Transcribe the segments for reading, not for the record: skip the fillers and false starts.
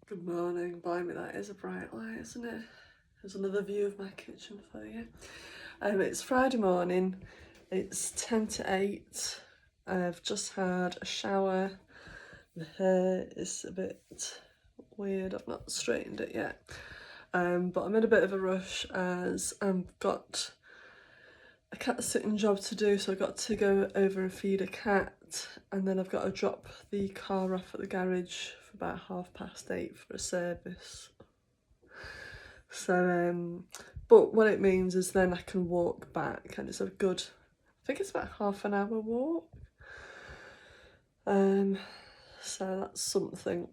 Good morning. Blimey, that is a bright light, isn't it? There's another view of my kitchen for you. It's Friday morning. It's 10 to 8. I've just had a shower. The hair is a bit weird. I've not straightened it yet. But I'm in a bit of a rush as I've got a cat sitting job to do, so I've got to go over and feed a cat, and then I've got to drop the car off at the garage for about 8:30 for a service. So, but what it means is then I can walk back, and it's a good, I think it's about half an hour walk. So that's something.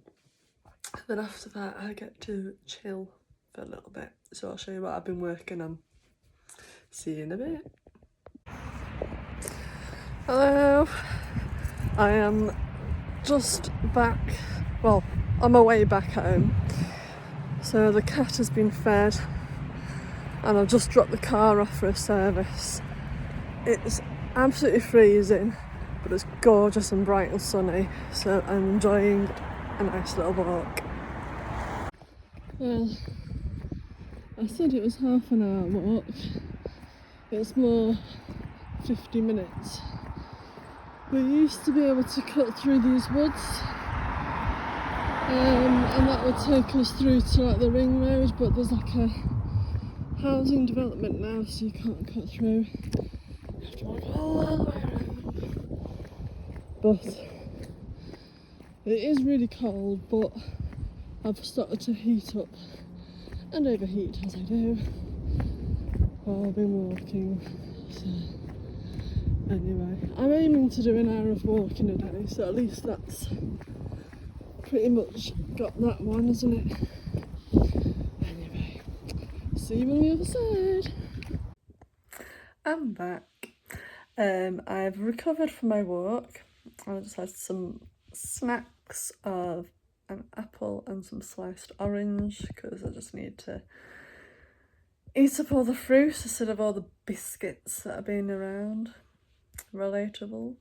Then after that, I get to chill for a little bit. So I'll show you what I've been working on. See you in a bit. Hello. I am just back, well, on my way back home. So the cat has been fed and I've just dropped the car off for a service. It's absolutely freezing, but it's gorgeous and bright and sunny, so I'm enjoying a nice little walk. Well, I said it was half an hour walk. It's more 50 minutes. We used to be able to cut through these woods, and that would take us through to like the ring road, but there's like a housing development now, so you can't cut through. You have to walk all the way around. But it is really cold, but I've started to heat up and overheat as I do while I've been walking. So anyway, I'm aiming to do an hour of walking a day, so at least that's pretty much got that one, isn't it? Anyway, see you on the other side. I'm back. I've recovered from my walk. I just had some snacks of an apple and some sliced orange because I just need to eat up all the fruit instead of all the biscuits that have been around. Relatable.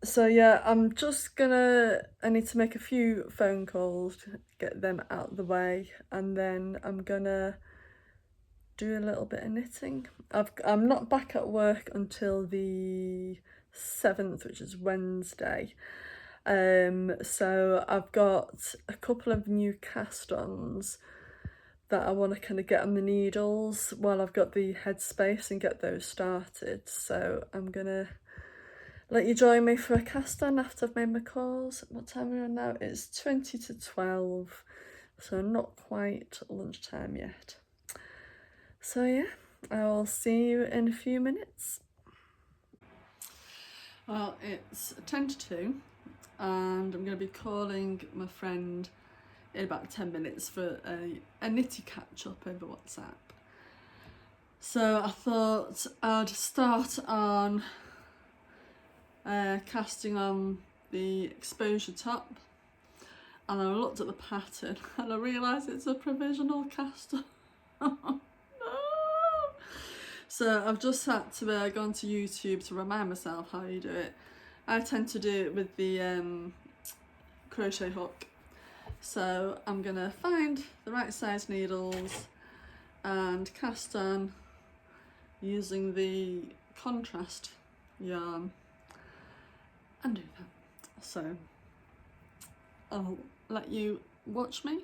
So yeah, I need to make a few phone calls to get them out of the way, and then I'm gonna do a little bit of knitting. I'm not back at work until the 7th, which is Wednesday. So I've got a couple of new cast-ons that I want to kind of get on the needles while I've got the headspace and get those started. So I'm gonna let you join me for a cast on after I've made my calls. What time are we on now? It's 20 to 12, so not quite lunchtime yet. So yeah, I'll see you in a few minutes. Well, it's 10 to 2 and I'm going to be calling my friend in about 10 minutes for a nitty catch up over WhatsApp. So I thought I'd start on casting on the exposure top, and I looked at the pattern and I realised it's a provisional cast on. So I've just had to go onto YouTube to remind myself how you do it. I tend to do it with the crochet hook. So I'm gonna find the right size needles and cast on using the contrast yarn and do that. So I'll let you watch me.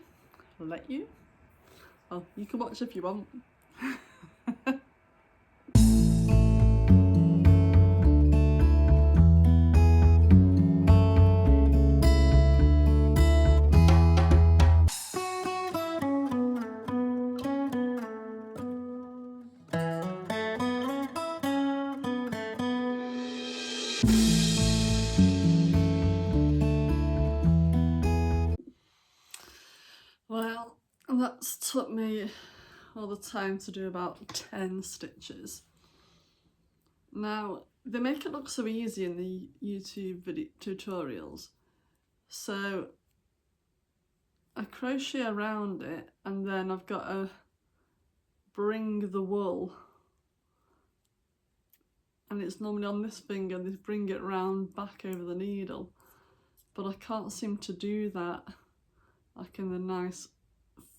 Well, you can watch if you want. Well, that's took me all the time to do about 10 stitches. Now, they make it look so easy in the YouTube video tutorials. So I crochet around it and then I've got to bring the wool, and it's normally on this finger, they bring it round back over the needle. but I can't seem to do that like in the nice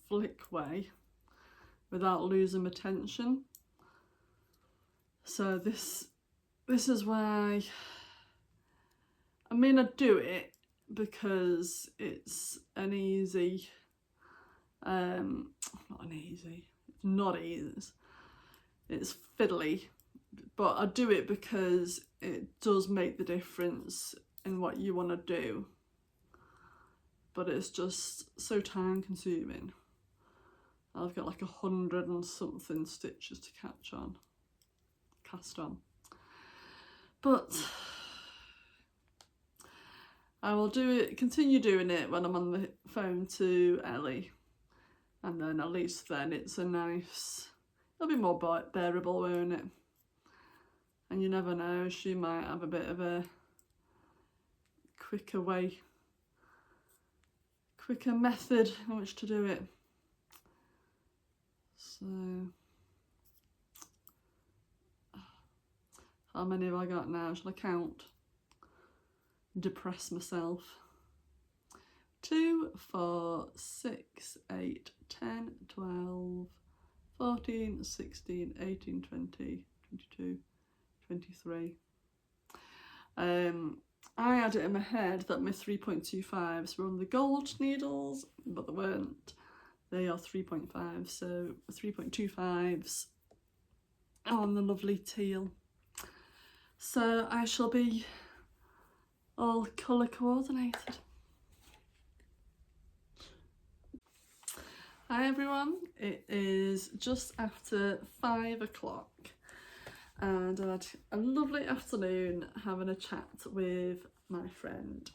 flick way without losing my tension. So this is why, I mean, I do it because it's an easy, not easy, it's fiddly, but I do it because it does make the difference in what you want to do, but it's just so time consuming. I've got like 100 and something stitches to cast on, but I will continue doing it when I'm on the phone to Ellie, and then at least then it's it'll be more bearable, won't it? And you never know, she might have a bit of a quicker method in which to do it. So, how many have I got now? Shall I count? Depress myself. 2, 4, 6, 8, 10, 12, 14, 16, 18, 20, 22, 23. I had it in my head that my 3.25s were on the gold needles, but they weren't. They are 3.5, so 3.25s on the lovely teal. So I shall be all colour coordinated. Hi everyone, it is just after 5 o'clock and I had a lovely afternoon having a chat with my friend,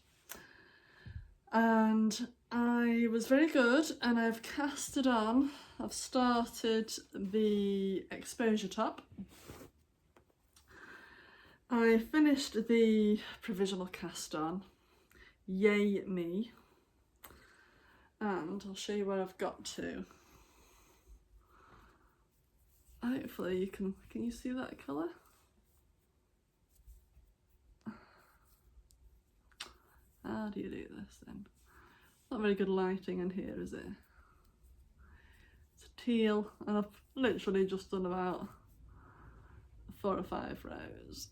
and I was very good, and I've casted on, I've started the exposure top. I finished the provisional cast on, yay me, and I'll show you where I've got to. Hopefully you can you see that colour? How do you do this then? Not very good lighting in here, is it? It's a teal, and I've literally just done about 4 or 5 rows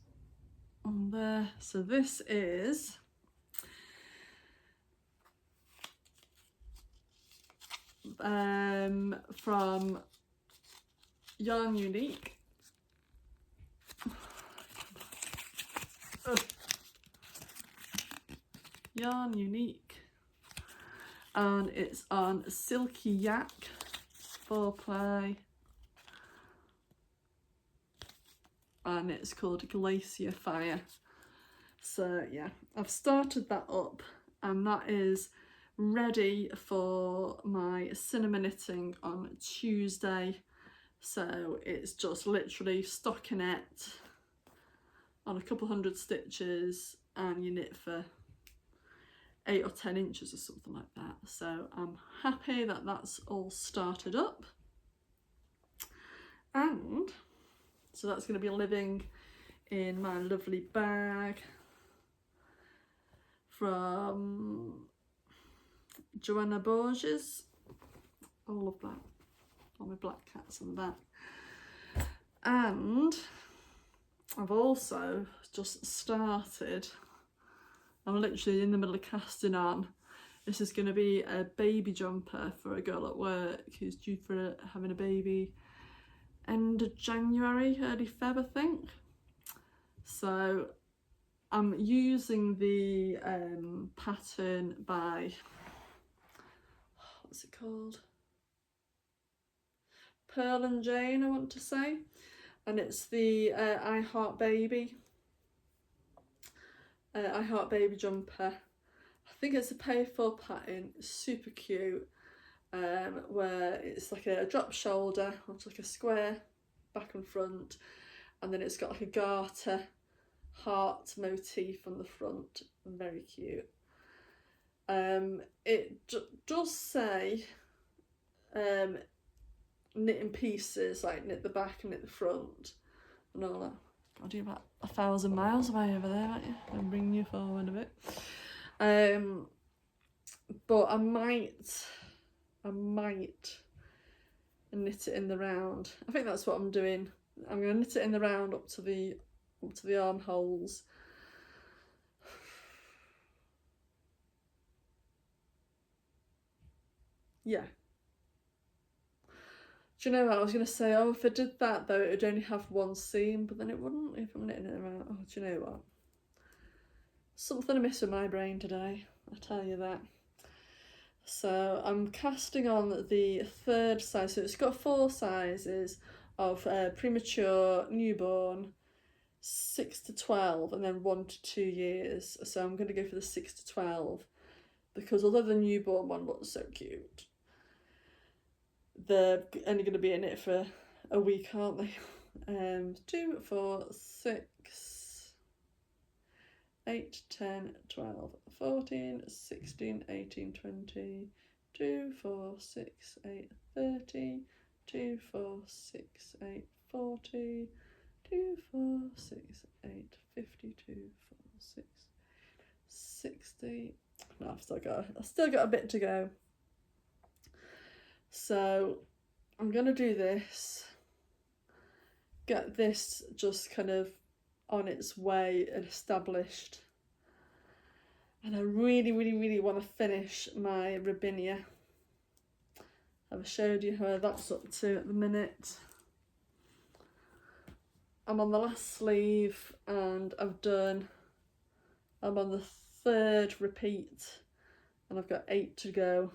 on there. So this is from Yarn Unique. Yarn Unique, and it's on Silky Yak 4-ply, and it's called Glacier Fire. So yeah, I've started that up, and that is ready for my cinnamon knitting on Tuesday. So it's just literally stockinette on a couple 100 stitches, and you knit for 8 or 10 inches or something like that. So I'm happy that that's all started up, and so that's going to be living in my lovely bag from Joanna Borges. All of that, all my black cats on the back. And I've also just started, I'm literally in the middle of casting on. This is going to be a baby jumper for a girl at work who's due for having a baby end of January, early Feb, I think. So I'm using the pattern by, what's it called? Pearl and Jane, I want to say. And it's the I Heart Baby jumper. I think it's a pay for pattern, it's super cute, where it's like a drop shoulder, it's like a square back and front, and then it's got like a garter heart motif on the front. Very cute. It does say knit in pieces, like knit the back and knit the front and all that. God, you're about 1,000 miles away over there, aren't you? I'm bringing you forward a bit. But I might knit it in the round. I think that's what I'm doing. I'm going to knit it in the round up to the armholes. Yeah. Do you know what I was going to say? Oh, if I did that though, it would only have one seam, but then it wouldn't if I'm knitting it around. Oh, do you know what? Something amiss with my brain today, I tell you that. So I'm casting on the third size. So it's got 4 sizes of premature, newborn, 6 to 12, and then 1 to 2 years. So I'm going to go for the 6 to 12 because although the newborn one looks so cute, they're only going to be in it for a week, aren't they? 2, 4, 6, 8, 10, 12, 14, 16, 18, 20, 2, 4, 6, 8, 30, 2, 4, 6, 8, 40, 2, 4, 6, 8, 50, 2, 4, 6, 60. No, I've still got a bit to go. So I'm going to do this, get this just kind of on its way and established. And I really, really, really want to finish my Robinia. I've showed you how that's up to at the minute. I'm on the last sleeve and I'm on the 3rd repeat and I've got 8 to go.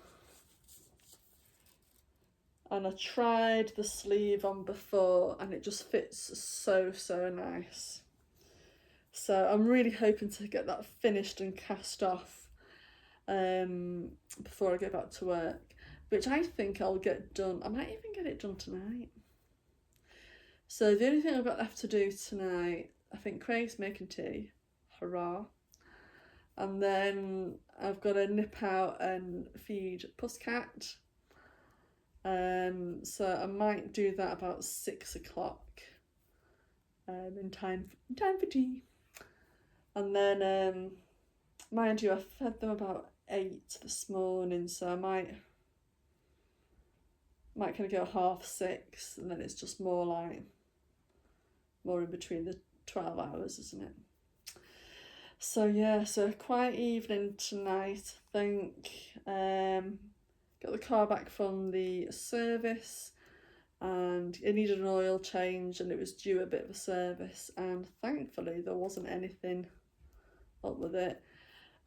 And I tried the sleeve on before and it just fits so nice. So I'm really hoping to get that finished and cast off before I go back to work, which I think I'll get done. I might even get it done tonight. So the only thing I've got left to do tonight, I think Craig's making tea, hurrah. And then I've got to nip out and feed Pussycat. So I might do that about 6 o'clock in time for tea. And then, mind you, I fed them about 8 this morning, so I might kind of go 6:30, and then it's just more in between the 12 hours, isn't it? So yeah, so a quiet evening tonight, I think. Got the car back from the service and it needed an oil change and it was due a bit of a service, and thankfully there wasn't anything up with it.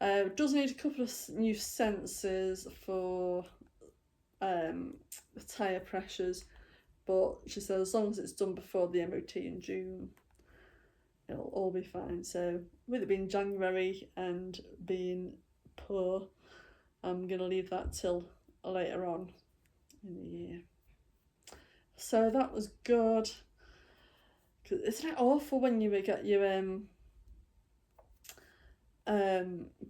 It does need a couple of new sensors for the tyre pressures, but she said as long as it's done before the MOT in June, it'll all be fine. So with it being January and being poor, I'm going to leave that till later on in the year. So that was good. Cause isn't it awful when you get your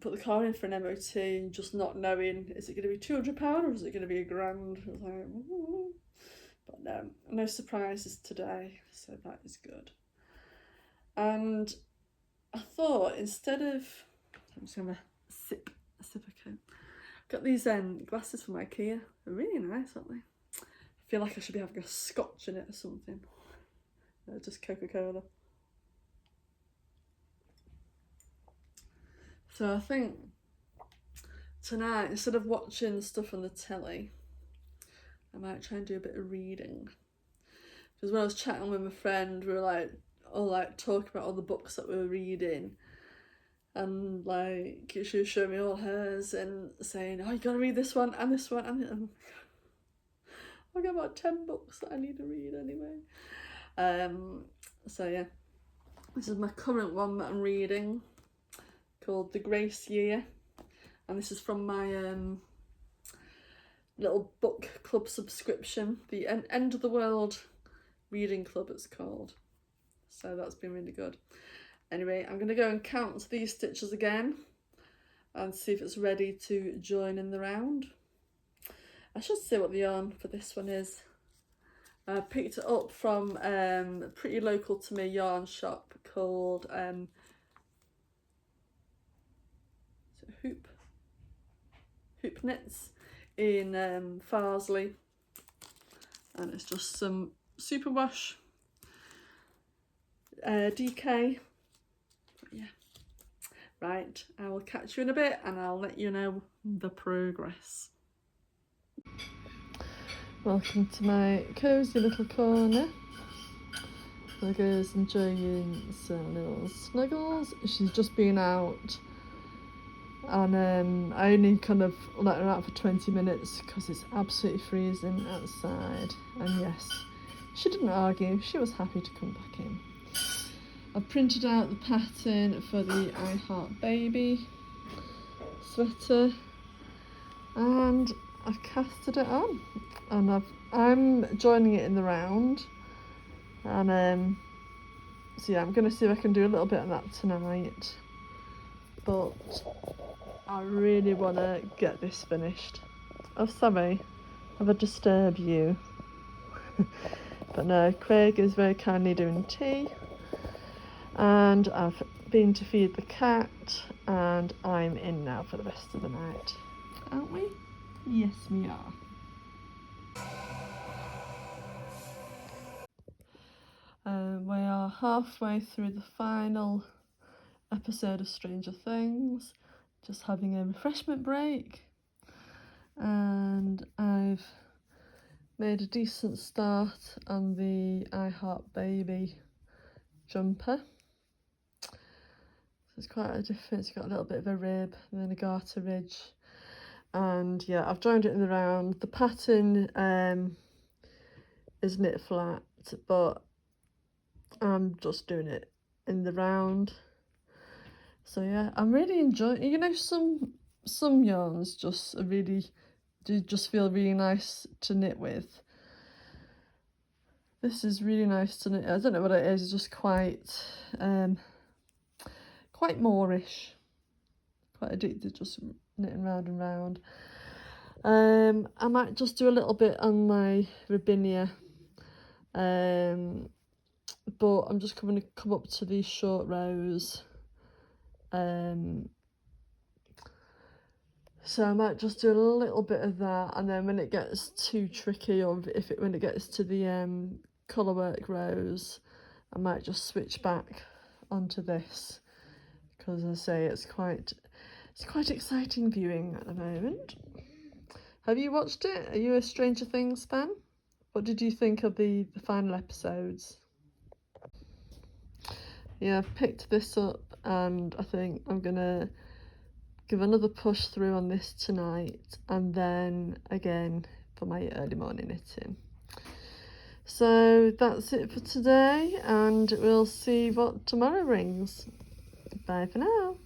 put the car in for an MOT and just not knowing, is it going to be £200 or is it going to be £1,000? I was like, ooh. But no surprises today, so that is good. And I thought instead of, I'm just gonna sip a coke. Got these glasses from IKEA. They're really nice, aren't they? I feel like I should be having a scotch in it or something. Just Coca-Cola. So I think tonight, instead of watching stuff on the telly, I might try and do a bit of reading. Because when I was chatting with my friend, we were all talking about all the books that we were reading. And she was showing me all hers and saying, oh, you gotta read this one and this one and I've got about 10 books that I need to read anyway. So yeah, this is my current one that I'm reading, called The Grace Year, and this is from my little book club subscription, the End of the World Reading Club it's called. So that's been really good. Anyway, I'm going to go and count these stitches again and see if it's ready to join in the round. I should say what the yarn for this one is. I picked it up from a pretty local to me yarn shop called hoop knits in Farsley, and it's just some superwash DK. Yeah, right, I will catch you in a bit and I'll let you know the progress. Welcome to my cosy little corner. The girl's enjoying some little snuggles. She's just been out, and I only kind of let her out for 20 minutes because it's absolutely freezing outside. And yes, she didn't argue, she was happy to come back in. I've printed out the pattern for the I Heart Baby sweater, and I've casted it on, and I'm joining it in the round, and so yeah, I'm going to see if I can do a little bit of that tonight, but I really want to get this finished. Oh, sorry, have I disturbed you? But no, Craig is very kindly doing tea, and I've been to feed the cat, and I'm in now for the rest of the night. Aren't we? Yes, we are. We are halfway through the final episode of Stranger Things, just having a refreshment break, and I've made a decent start on the I Heart Baby jumper. So it's quite a difference. It's got a little bit of a rib and then a garter ridge, and yeah, I've joined it in the round. The pattern is knit flat, but I'm just doing it in the round. So yeah, I'm really enjoying, you know, some yarns just just feel really nice to knit with. This is really nice to knit. I don't know what it is, it's just quite moreish. Quite addicted just knitting round and round. I might just do a little bit on my Robinia, but I'm just going to come up to these short rows. So I might just do a little bit of that, and then when it gets too tricky, or when it gets to the colour work rows, I might just switch back onto this, because as I say, it's quite exciting viewing at the moment. Have you watched it? Are you a Stranger Things fan? What did you think of the final episodes? Yeah, I've picked this up, and I think I'm gonna give another push through on this tonight, and then again for my early morning knitting. So that's it for today, and we'll see what tomorrow brings. Bye for now.